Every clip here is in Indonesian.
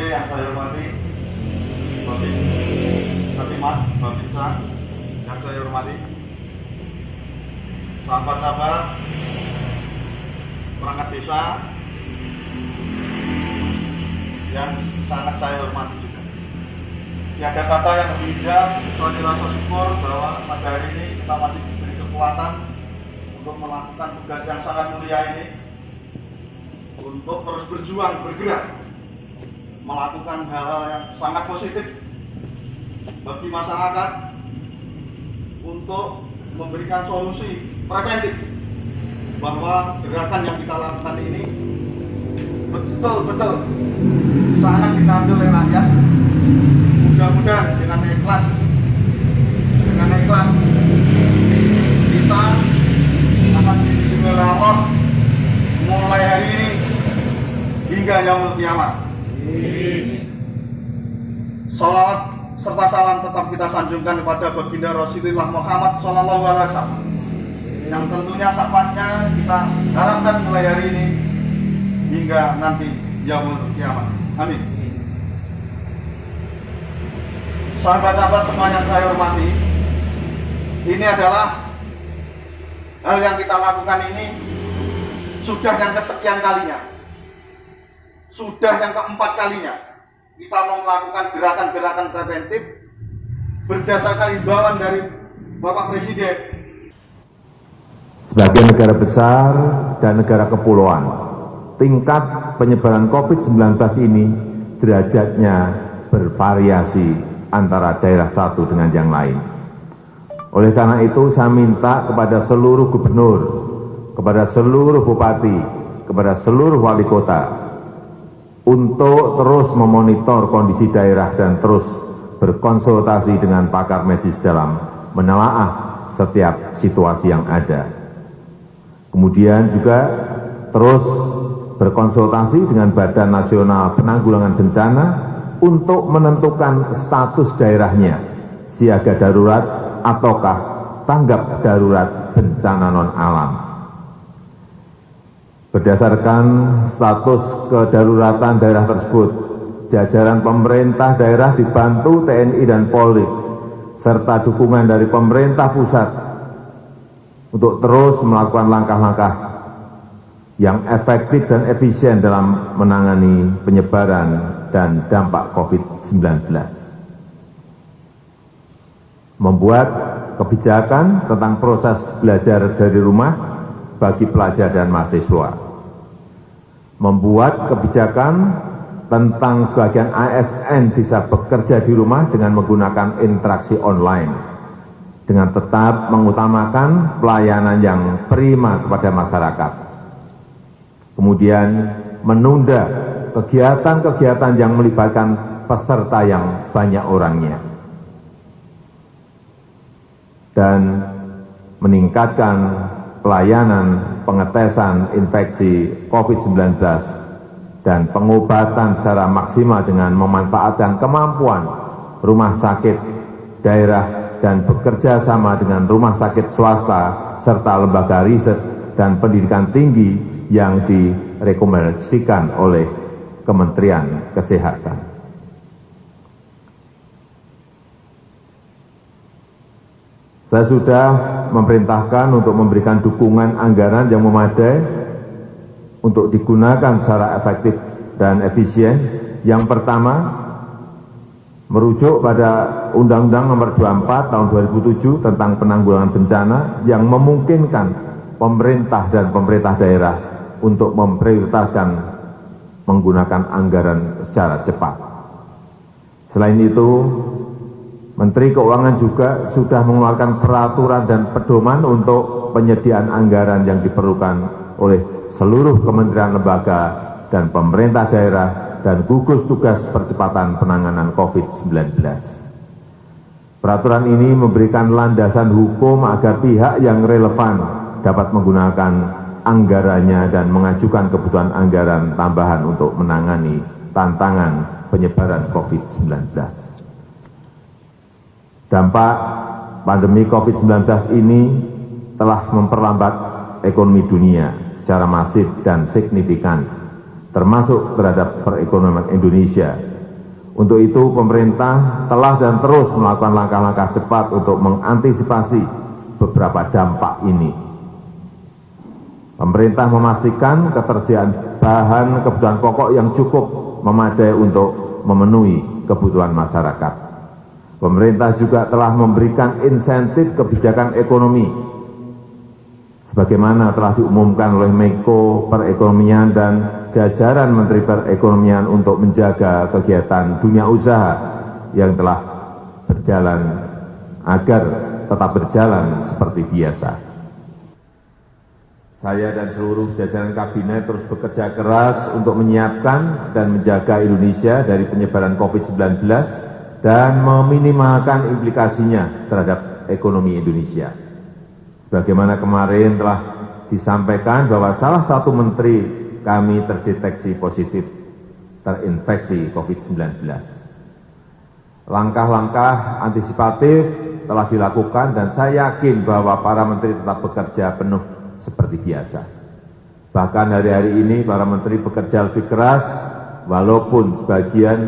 yang saya hormati, Bapak Katimas, Bapak Bisa, yang saya hormati, sahabat-sahabat perangkat desa yang sangat saya hormati juga. Tiada kata yang lebih indah kecuali rasa syukur bahwa pada hari ini kita masih diberi kekuatan untuk melakukan tugas yang sangat mulia ini, untuk terus berjuang, bergerak, melakukan hal-hal yang sangat positif bagi masyarakat untuk memberikan solusi preventif bahwa gerakan yang kita lakukan ini betul-betul sangat ditandu oleh rakyat. Mudah-mudahan dengan ikhlas kita akan dilindungi oleh Allah mulai hari ini hingga yaumul kiamat. Salawat serta salam tetap kita sanjungkan kepada baginda Rasulullah Muhammad SAW, yang tentunya syafaatnya kita harapkan mulai hari ini hingga nanti yaumul kiamat. Amin. Sahabat-sahabat semua yang saya hormati, ini adalah hal yang kita lakukan ini sudah yang kesekian kalinya, sudah yang keempat kalinya kita mau melakukan gerakan-gerakan preventif berdasarkan himbauan dari Bapak Presiden. Sebagai negara besar dan negara kepulauan, tingkat penyebaran COVID-19 ini derajatnya bervariasi antara daerah satu dengan yang lain. Oleh karena itu, saya minta kepada seluruh gubernur, kepada seluruh bupati, kepada seluruh wali kota untuk terus memonitor kondisi daerah dan terus berkonsultasi dengan pakar medis dalam menelaah setiap situasi yang ada. Kemudian juga terus berkonsultasi dengan Badan Nasional Penanggulangan Bencana untuk menentukan status daerahnya, siaga darurat ataukah tanggap darurat bencana non-alam. Berdasarkan status kedaruratan daerah tersebut, jajaran pemerintah daerah dibantu TNI dan Polri, serta dukungan dari pemerintah pusat untuk terus melakukan langkah-langkah yang efektif dan efisien dalam menangani penyebaran dan dampak COVID-19. Membuat kebijakan tentang proses belajar dari rumah bagi pelajar dan mahasiswa. Membuat kebijakan tentang sebagian ASN bisa bekerja di rumah dengan menggunakan interaksi online, dengan tetap mengutamakan pelayanan yang prima kepada masyarakat. Kemudian menunda kegiatan-kegiatan yang melibatkan peserta yang banyak orangnya, dan meningkatkan pelayanan pengetesan infeksi COVID-19 dan pengobatan secara maksimal dengan memanfaatkan kemampuan rumah sakit daerah dan bekerja sama dengan rumah sakit swasta serta lembaga riset dan pendidikan tinggi yang direkomendasikan oleh Kementerian Kesehatan. Saya sudah memerintahkan untuk memberikan dukungan anggaran yang memadai untuk digunakan secara efektif dan efisien. Yang pertama, merujuk pada Undang-Undang Nomor 24 Tahun 2007 tentang Penanggulangan Bencana yang memungkinkan pemerintah dan pemerintah daerah untuk memprioritaskan menggunakan anggaran secara cepat. Selain itu, Menteri Keuangan juga sudah mengeluarkan peraturan dan pedoman untuk penyediaan anggaran yang diperlukan oleh seluruh kementerian lembaga dan pemerintah daerah dan gugus tugas percepatan penanganan COVID-19. Peraturan ini memberikan landasan hukum agar pihak yang relevan dapat menggunakan anggarannya dan mengajukan kebutuhan anggaran tambahan untuk menangani tantangan penyebaran COVID-19. Dampak pandemi COVID-19 ini telah memperlambat ekonomi dunia secara masif dan signifikan, termasuk terhadap perekonomian Indonesia. Untuk itu, pemerintah telah dan terus melakukan langkah-langkah cepat untuk mengantisipasi beberapa dampak ini. Pemerintah memastikan ketersediaan bahan kebutuhan pokok yang cukup memadai untuk memenuhi kebutuhan masyarakat. Pemerintah juga telah memberikan insentif kebijakan ekonomi sebagaimana telah diumumkan oleh Menko Perekonomian dan jajaran Menteri Perekonomian untuk menjaga kegiatan dunia usaha yang telah berjalan agar tetap berjalan seperti biasa. Saya dan seluruh jajaran kabinet terus bekerja keras untuk menyiapkan dan menjaga Indonesia dari penyebaran COVID-19 dan meminimalkan implikasinya terhadap ekonomi Indonesia. Sebagaimana kemarin telah disampaikan bahwa salah satu menteri kami terdeteksi positif terinfeksi COVID-19. Langkah-langkah antisipatif telah dilakukan dan saya yakin bahwa para menteri tetap bekerja penuh seperti biasa. Bahkan hari-hari ini para menteri bekerja lebih keras walaupun sebagian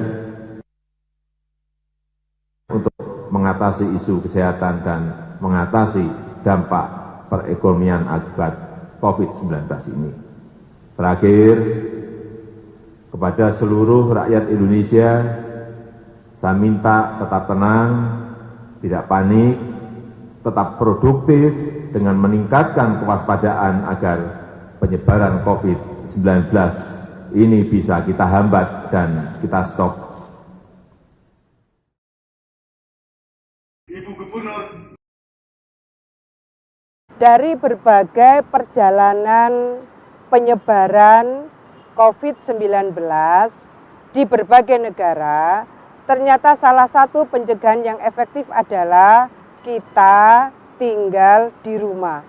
untuk mengatasi isu kesehatan dan mengatasi dampak perekonomian akibat COVID-19 ini. Terakhir, kepada seluruh rakyat Indonesia, saya minta tetap tenang, tidak panik, tetap produktif dengan meningkatkan kewaspadaan agar penyebaran COVID-19 ini bisa kita hambat dan kita stop. Ibu Gubernur. Dari berbagai perjalanan penyebaran COVID-19 di berbagai negara, ternyata salah satu pencegahan yang efektif adalah kita tinggal di rumah.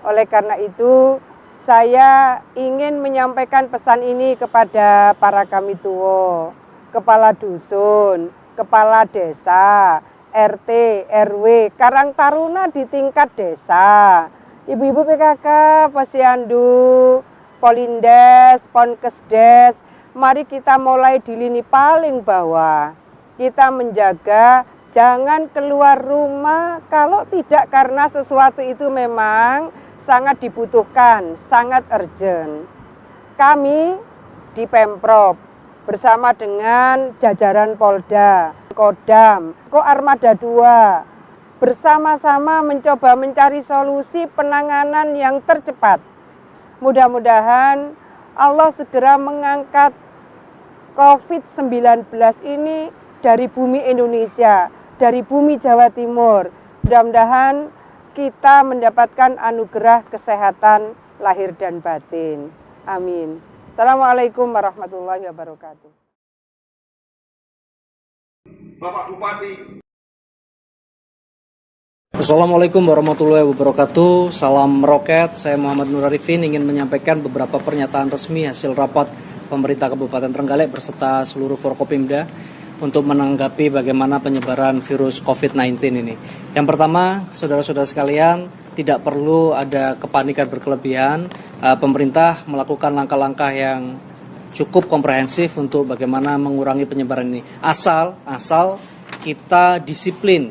Oleh karena itu, saya ingin menyampaikan pesan ini kepada para kamituwo, kepala dusun, kepala desa, RT, RW, Karang Taruna di tingkat desa, ibu-ibu PKK, Posyandu, Polindes, Ponkesdes, mari kita mulai di lini paling bawah. Kita menjaga jangan keluar rumah kalau tidak karena sesuatu itu memang sangat dibutuhkan, sangat urgent. Kami di Pemprov bersama dengan jajaran Polda, Kodam, Koarmada 2 bersama-sama mencoba mencari solusi penanganan yang tercepat. Mudah-mudahan Allah segera mengangkat COVID-19 ini dari bumi Indonesia, dari bumi Jawa Timur. Mudah-mudahan kita mendapatkan anugerah kesehatan lahir dan batin. Amin. Assalamualaikum warahmatullahi wabarakatuh. Bapak Bupati. Assalamualaikum warahmatullahi wabarakatuh. Salam meroket. Saya Muhammad Nur Arifin ingin menyampaikan beberapa pernyataan resmi hasil rapat pemerintah Kabupaten Trenggalek beserta seluruh Forkopimda untuk menanggapi bagaimana penyebaran virus COVID-19 ini. Yang pertama, saudara-saudara sekalian, tidak perlu ada kepanikan berkelebihan. Pemerintah melakukan langkah-langkah yang cukup komprehensif untuk bagaimana mengurangi penyebaran ini. Asal kita disiplin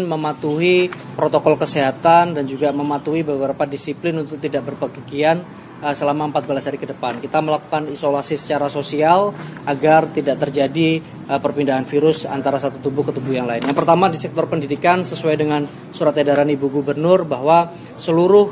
mematuhi protokol kesehatan dan juga mematuhi beberapa disiplin untuk tidak berpergian selama 14 hari ke depan. Kita melakukan isolasi secara sosial agar tidak terjadi perpindahan virus antara satu tubuh ke tubuh yang lain. Yang pertama di sektor pendidikan sesuai dengan surat edaran Ibu Gubernur bahwa seluruh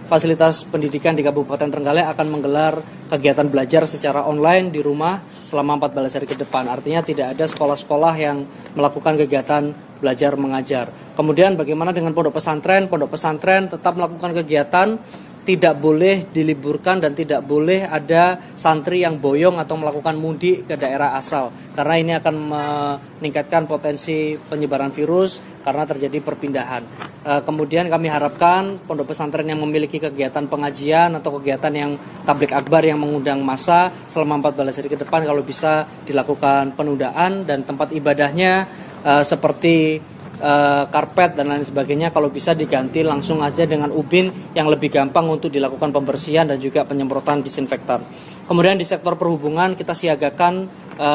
fasilitas pendidikan di Kabupaten Trenggalek akan menggelar kegiatan belajar secara online di rumah selama 14 hari ke depan. Artinya tidak ada sekolah-sekolah yang melakukan kegiatan belajar mengajar. Kemudian bagaimana dengan pondok pesantren? Pondok pesantren tetap melakukan kegiatan, tidak boleh diliburkan dan tidak boleh ada santri yang boyong atau melakukan mudik ke daerah asal. Karena ini akan meningkatkan potensi penyebaran virus karena terjadi perpindahan. Kemudian kami harapkan pondok pesantren yang memiliki kegiatan pengajian atau kegiatan yang tablik akbar yang mengundang massa selama 14 hari ke depan, kalau bisa dilakukan penundaan, dan tempat ibadahnya seperti karpet dan lain sebagainya, kalau bisa diganti langsung aja dengan ubin yang lebih gampang untuk dilakukan pembersihan dan juga penyemprotan disinfektan. Kemudian di sektor perhubungan kita siagakan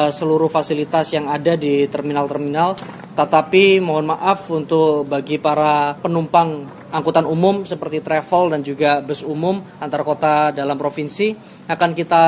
seluruh fasilitas yang ada di terminal-terminal, tetapi mohon maaf untuk bagi para penumpang angkutan umum seperti travel dan juga bus umum antar kota dalam provinsi akan kita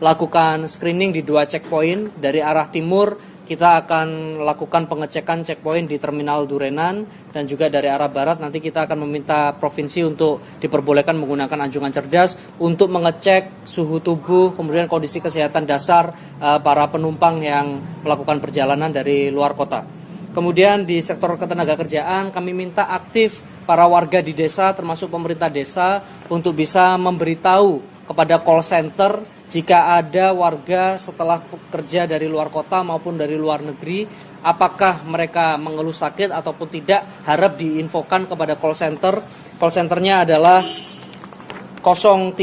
lakukan screening di 2 checkpoint. Dari arah timur kita akan lakukan pengecekan checkpoint di Terminal Durenan, dan juga dari arah barat nanti kita akan meminta provinsi untuk diperbolehkan menggunakan anjungan cerdas untuk mengecek suhu tubuh, kemudian kondisi kesehatan dasar para penumpang yang melakukan perjalanan dari luar kota. Kemudian di sektor ketenagakerjaan kami minta aktif para warga di desa termasuk pemerintah desa untuk bisa memberitahu kepada call center jika ada warga setelah bekerja dari luar kota maupun dari luar negeri, apakah mereka mengeluh sakit ataupun tidak, harap diinfokan kepada call center. Call centernya adalah 0355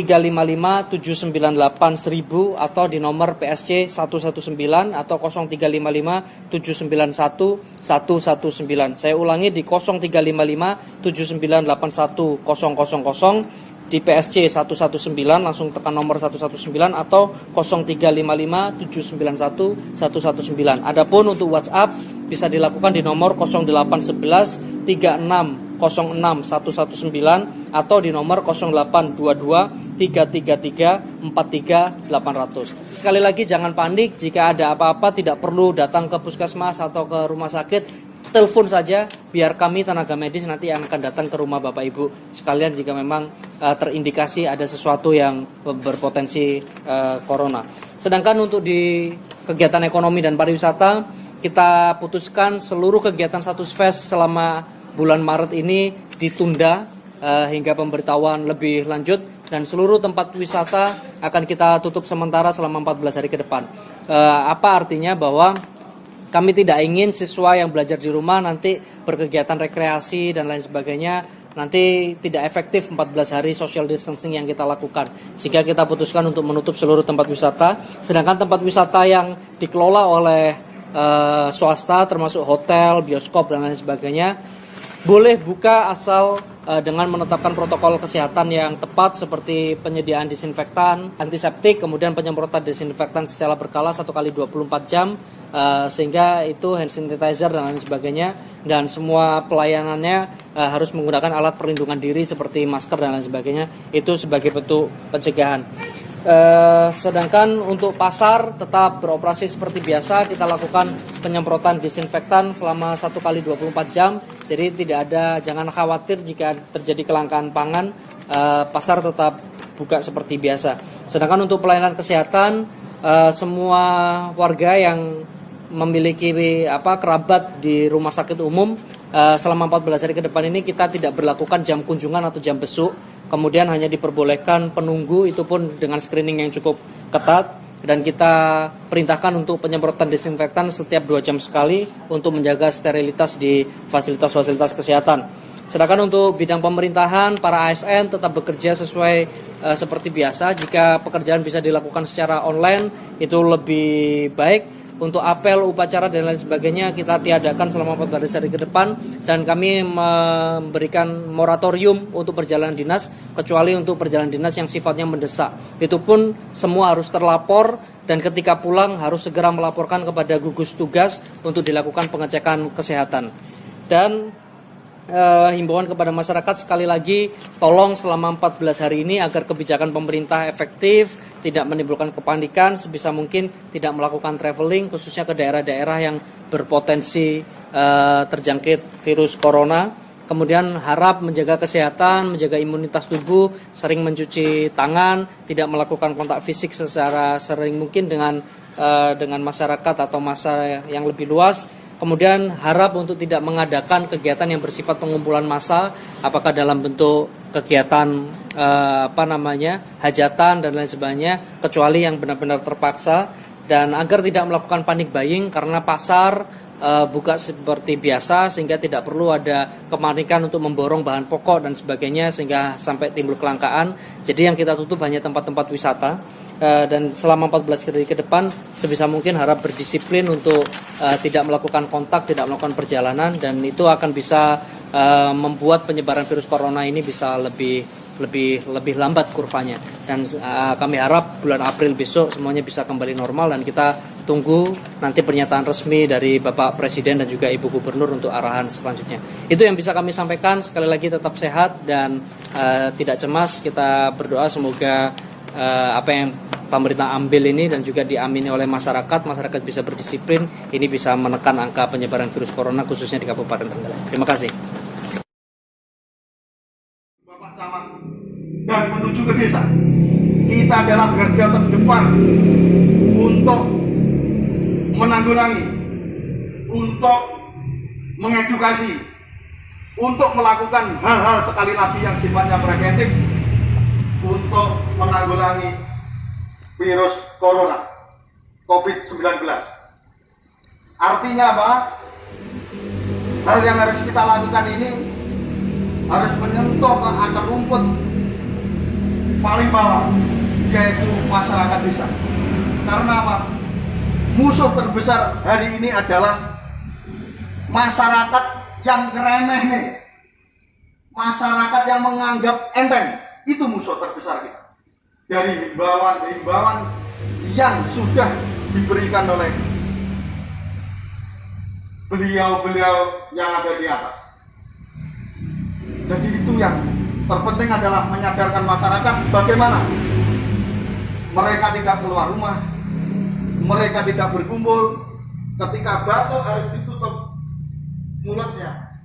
798 1000 atau di nomor PSC 119 atau 0355 791 119. Saya ulangi di 0355 7981 000. Di PSC 119 langsung tekan nomor 119 atau 0355 791 119. Adapun untuk WhatsApp bisa dilakukan di nomor 0811 36 06 119 atau di nomor 0822 333 43 800. Sekali lagi jangan panik, jika ada apa-apa tidak perlu datang ke puskesmas atau ke rumah sakit. Telepon saja, biar kami tenaga medis nanti yang akan datang ke rumah Bapak Ibu sekalian jika memang terindikasi ada sesuatu yang berpotensi corona. Sedangkan untuk di kegiatan ekonomi dan pariwisata, kita putuskan seluruh kegiatan status fest selama bulan Maret ini ditunda hingga pemberitahuan lebih lanjut, dan seluruh tempat wisata akan kita tutup sementara selama 14 hari ke depan. Apa artinya? Bahwa kami tidak ingin siswa yang belajar di rumah nanti berkegiatan rekreasi dan lain sebagainya, nanti tidak efektif 14 hari social distancing yang kita lakukan. Sehingga kita putuskan untuk menutup seluruh tempat wisata. Sedangkan tempat wisata yang dikelola oleh swasta termasuk hotel, bioskop dan lain sebagainya boleh buka asal dengan menetapkan protokol kesehatan yang tepat seperti penyediaan disinfektan, antiseptik, kemudian penyemprotan disinfektan secara berkala 1 kali 24 jam, sehingga itu hand sanitizer dan lain sebagainya, dan semua pelayanannya harus menggunakan alat perlindungan diri seperti masker dan lain sebagainya, itu sebagai bentuk pencegahan. Sedangkan untuk pasar tetap beroperasi seperti biasa, kita lakukan penyemprotan disinfektan selama 1 kali 24 jam. Jadi tidak ada, jangan khawatir jika terjadi kelangkaan pangan, pasar tetap buka seperti biasa. Sedangkan untuk pelayanan kesehatan, semua warga yang memiliki kerabat di rumah sakit umum selama 14 hari ke depan ini kita tidak berlakukan jam kunjungan atau jam besuk. Kemudian hanya diperbolehkan penunggu, itu pun dengan screening yang cukup ketat, dan kita perintahkan untuk penyemprotan disinfektan setiap 2 jam sekali untuk menjaga sterilitas di fasilitas-fasilitas kesehatan. Sedangkan untuk bidang pemerintahan, para ASN tetap bekerja sesuai seperti biasa. Jika pekerjaan bisa dilakukan secara online, itu lebih baik. Untuk apel, upacara dan lain sebagainya kita tiadakan selama 14 hari ke depan, dan kami memberikan moratorium untuk perjalanan dinas kecuali untuk perjalanan dinas yang sifatnya mendesak. Itu pun semua harus terlapor, dan ketika pulang harus segera melaporkan kepada gugus tugas untuk dilakukan pengecekan kesehatan. Dan himbauan kepada masyarakat sekali lagi, tolong selama 14 hari ini agar kebijakan pemerintah efektif, tidak menimbulkan kepanikan, sebisa mungkin tidak melakukan traveling khususnya ke daerah-daerah yang berpotensi terjangkit virus corona. Kemudian harap menjaga kesehatan, menjaga imunitas tubuh, sering mencuci tangan, tidak melakukan kontak fisik secara sering mungkin dengan masyarakat atau massa yang lebih luas. Kemudian harap untuk tidak mengadakan kegiatan yang bersifat pengumpulan massa, apakah dalam bentuk kegiatan hajatan dan lain sebagainya, kecuali yang benar-benar terpaksa, dan agar tidak melakukan panic buying karena pasar buka seperti biasa sehingga tidak perlu ada kepanikan untuk memborong bahan pokok dan sebagainya sehingga sampai timbul kelangkaan. Jadi yang kita tutup hanya tempat-tempat wisata. dan selama 14 hari ke depan sebisa mungkin harap berdisiplin untuk tidak melakukan kontak, tidak melakukan perjalanan, dan itu akan bisa membuat penyebaran virus corona ini bisa lebih lambat kurvanya. Dan kami harap bulan April besok semuanya bisa kembali normal, dan kita tunggu nanti pernyataan resmi dari Bapak Presiden dan juga Ibu Gubernur untuk arahan selanjutnya. Itu yang bisa kami sampaikan. Sekali lagi tetap sehat dan tidak cemas. Kita berdoa semoga apa yang pemerintah ambil ini dan juga diamini oleh masyarakat bisa berdisiplin, ini bisa menekan angka penyebaran virus corona khususnya di Kabupaten Trenggalek. Terima kasih. Bapak Camat dan menuju ke desa, kita adalah garda terdepan untuk menanggulangi, untuk mengedukasi, untuk melakukan hal-hal sekali lagi yang sifatnya preventif untuk menanggulangi virus corona COVID-19. Artinya apa? Hal yang harus kita lakukan ini harus menyentuh ke akar rumput paling bawah, yaitu masyarakat desa. Karena apa? Musuh terbesar hari ini adalah masyarakat yang remeh nih, masyarakat yang menganggap enteng. Itu musuh terbesar kita. Dari himbauan yang sudah diberikan oleh beliau-beliau yang ada di atas. Jadi itu yang terpenting adalah menyadarkan masyarakat bagaimana mereka tidak keluar rumah, mereka tidak berkumpul, ketika batuk harus ditutup mulutnya,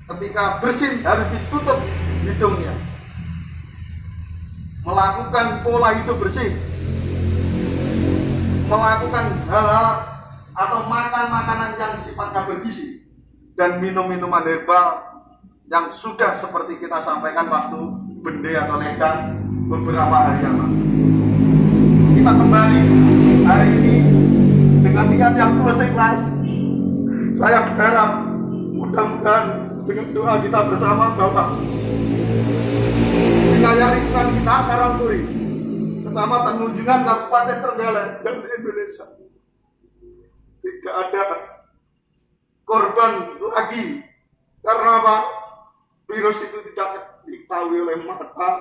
ketika bersin harus ditutup hidungnya, melakukan pola hidup bersih, melakukan hal-hal atau makan makanan yang sifatnya bergizi, dan minum minuman herbal yang sudah seperti kita sampaikan waktu bende atau ledang beberapa hari yang lalu. Kita kembali hari ini dengan niat yang tulus ikhlas. Saya berharap mudah-mudahan dengan doa kita bersama bahwa wilayah lingkungan kita Karangturi, Kecamatan Munjungan, Kabupaten Trenggalek dan Indonesia tidak ada korban lagi. Karena apa? Virus itu tidak diketahui oleh mata,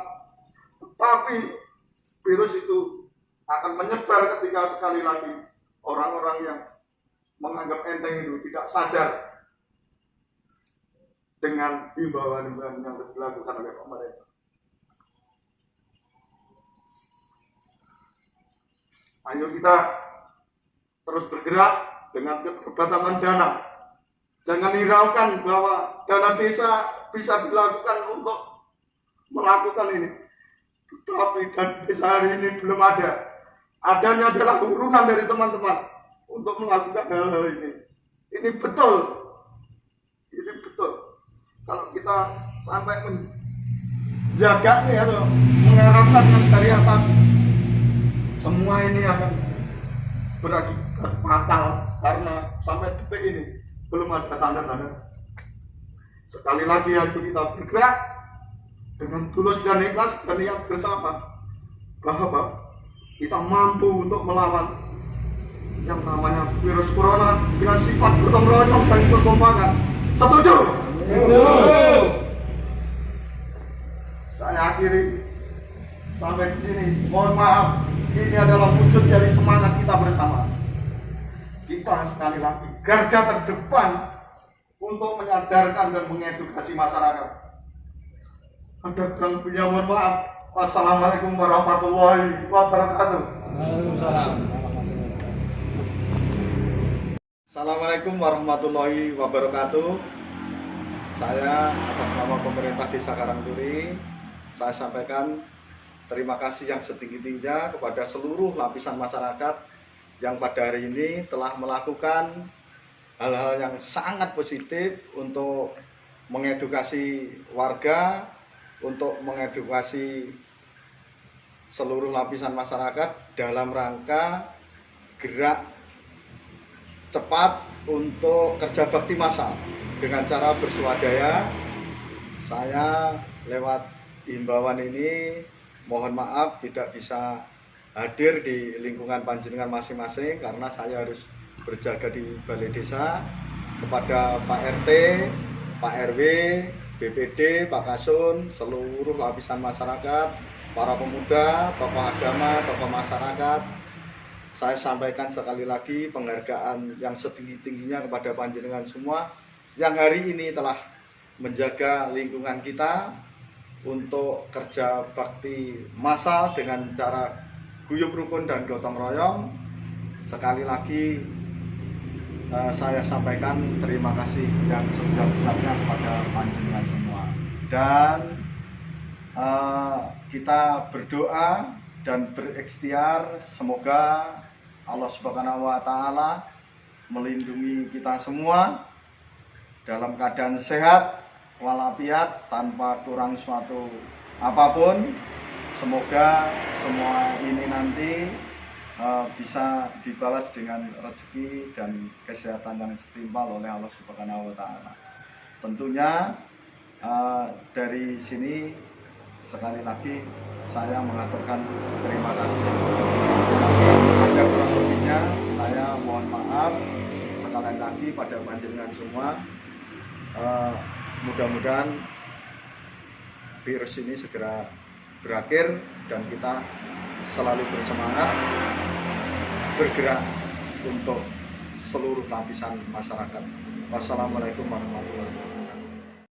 tetapi virus itu akan menyebar ketika sekali lagi orang-orang yang menganggap enteng itu tidak sadar dengan himbauan-himbauan yang dilakukan oleh pemerintah. Ayo kita terus bergerak dengan keterbatasan dana. Jangan hiraukan bahwa dana desa bisa dilakukan untuk melakukan ini. Tetapi dana desa hari ini belum ada. Adanya adalah urunan dari teman-teman untuk melakukan hal-hal ini. Ini betul. Ini betul. Kalau kita sampai menjaganya atau mengharapkan dari atas, semua ini akan berakibat fatal karena sampai detik ini belum ada tanda-tanda. Sekali lagi ayo kita bergerak dengan tulus dan ikhlas dan niat bersama bahwa kita mampu untuk melawan yang namanya virus corona dengan sifat gotong royong dan kekompakan. Setuju? Saya akhiri sampai di sini. Mohon maaf, ini adalah wujud dari semangat kita bersama. Kita sekali lagi garda terdepan untuk menyadarkan dan mengedukasi masyarakat. Ada kurang lebihnya mohon maaf. Wassalamualaikum warahmatullahi wabarakatuh. Assalamualaikum warahmatullahi wabarakatuh. Saya atas nama pemerintah Desa Karangturi, saya sampaikan terima kasih yang setinggi-tingginya kepada seluruh lapisan masyarakat yang pada hari ini telah melakukan hal-hal yang sangat positif untuk mengedukasi warga, untuk mengedukasi seluruh lapisan masyarakat dalam rangka gerak cepat untuk kerja bakti massal dengan cara bersuadaya. Saya lewat himbauan ini mohon maaf tidak bisa hadir di lingkungan panjenengan masing-masing karena saya harus berjaga di balai desa, kepada Pak RT, Pak RW, BPD, Pak Kasun, seluruh lapisan masyarakat, para pemuda, tokoh agama, tokoh masyarakat. Saya sampaikan sekali lagi penghargaan yang setinggi-tingginya kepada panjenengan semua yang hari ini telah menjaga lingkungan kita untuk kerja bakti massal dengan cara guyup rukun dan gotong royong. Sekali lagi saya sampaikan terima kasih yang sebesar-besarnya kepada panjenengan semua, dan kita berdoa dan berikhtiar semoga Allah Subhanahu wa Ta'ala melindungi kita semua dalam keadaan sehat walafiat tanpa kurang suatu apapun. Semoga semua ini nanti bisa dibalas dengan rezeki dan kesehatan yang setimpal oleh Allah Subhanahu wa Ta'ala. Tentunya dari sini sekali lagi saya mengaturkan terima kasih. Ada kurang lebihnya saya mohon maaf sekali lagi pada panjenengan semua. Mudah-mudahan virus ini segera berakhir dan kita selalu bersemangat bergerak untuk seluruh lapisan masyarakat. Wassalamualaikum warahmatullahi wabarakatuh.